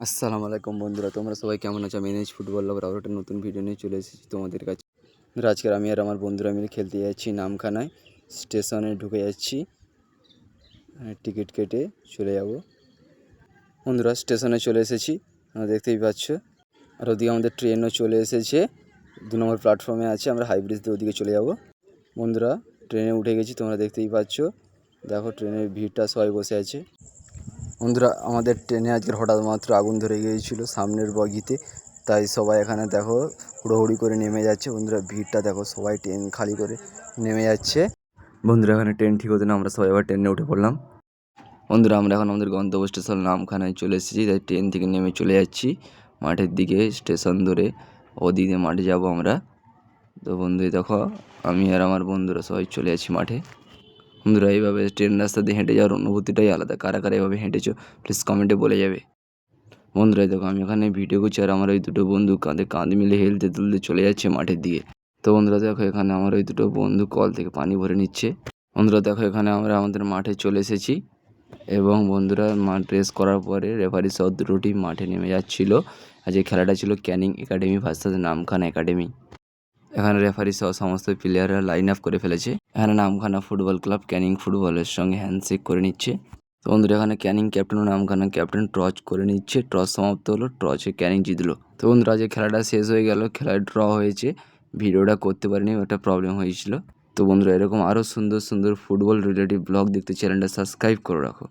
আসসালামু আলাইকুম বন্ধুরা, তোমরা সবাই কেমন আছো? আমি এনএইচ ফুটবল লাভার আরও একটা নতুন ভিডিও নিয়ে চলে এসেছি তোমাদের কাছে। আজকে আমি আর আমার বন্ধুরা মিলে খেলতে যাচ্ছি নামখানায়। স্টেশনে ঢুকে যাচ্ছি, টিকিট কেটে চলে যাব। বন্ধুরা স্টেশনে চলে এসেছি, দেখতেই পাচ্ছ। আর ওদিকে আমাদের ট্রেনও চলে এসেছে, 2 নম্বর প্ল্যাটফর্মে আছে। আমরা হাইব্রিজ দিয়ে ওদিকে চলে যাব। বন্ধুরা ট্রেনে উঠে গেছি, তোমরা দেখতেই পাচ্ছ। দেখো ট্রেনের ভিড়টা, সবাই বসে আছে। বন্ধুরা আমাদের ট্রেনে আজকের হঠাৎ মাত্র আগুন ধরে গিয়েছিল সামনের বগিতে, তাই সবাই এখানে দেখো হুড়োহুড়ি করে নেমে যাচ্ছে। বন্ধুরা ভিড়টা দেখো, সবাই ট্রেন খালি করে নেমে যাচ্ছে। বন্ধুরা এখানে ট্রেন ঠিক হতো না, আমরা সবাই এবার ট্রেনে উঠে পড়লাম। বন্ধুরা আমরা এখন আমাদের গন্তব্য স্টেশন নামখানায় চলে এসেছি, তাই ট্রেন থেকে নেমে চলে যাচ্ছি মাঠের দিকে। স্টেশন ধরে ওদিকে মাঠে যাব আমরা। তো বন্ধু দেখো, আমি আর আমার বন্ধুরা সবাই চলে যাচ্ছি মাঠে। বন্ধুরা এইভাবে ট্রেন রাস্তা দিয়ে হেঁটে যাওয়ার অনুভূতিটাই আলাদা। কারা কারা এভাবে হেঁটেছো প্লিজ কমেন্টে বলে যাবে। বন্ধুরা দেখো, আমি ওখানে ভিডিও করছি আর আমার ওই দুটো বন্ধু কাঁধে কাঁধ মিলে হেলতে তুলতে চলে যাচ্ছে মাঠের দিকে। তো বন্ধুরা দেখো, এখানে আমার ওই দুটো বন্ধু কল থেকে পানি ভরে নিচ্ছে। বন্ধুরা দেখো, এখানে আমরা আমাদের মাঠে চলে এসেছি এবং বন্ধুরা মাঠ রেস করার পরে রেফারি সহ দুটো টিম মাঠে নেমে যাচ্ছিল। আর যে খেলাটা ছিল Canning academy versus Namkhana academy. এখানে রেফারি সহ সমস্ত প্লেয়াররা লাইন আপ করে ফেলেছে। এখানে নামখানা ফুটবল ক্লাব ক্যানিং ফুটবলের সঙ্গে হ্যান্ডশেক করে নিচ্ছে। তো বন্ধুরা এখানে ক্যানিং ক্যাপ্টেন ও নামখানা ক্যাপ্টেন টস করে নিচ্ছে। টস সমাপ্ত হলো, টসে ক্যানিং জিতলো। তো বন্ধুরা আজকে খেলাটা শেষ হয়ে গেল, খেলায় ড্র হয়েছে। ভিডিওটা করতে পারিনি, একটা প্রবলেম হয়েছিল। তো বন্ধুরা এরকম আরও সুন্দর সুন্দর ফুটবল রিলেটিভ ব্লগ দেখতে চ্যানেলটা সাবস্ক্রাইব করে রাখো।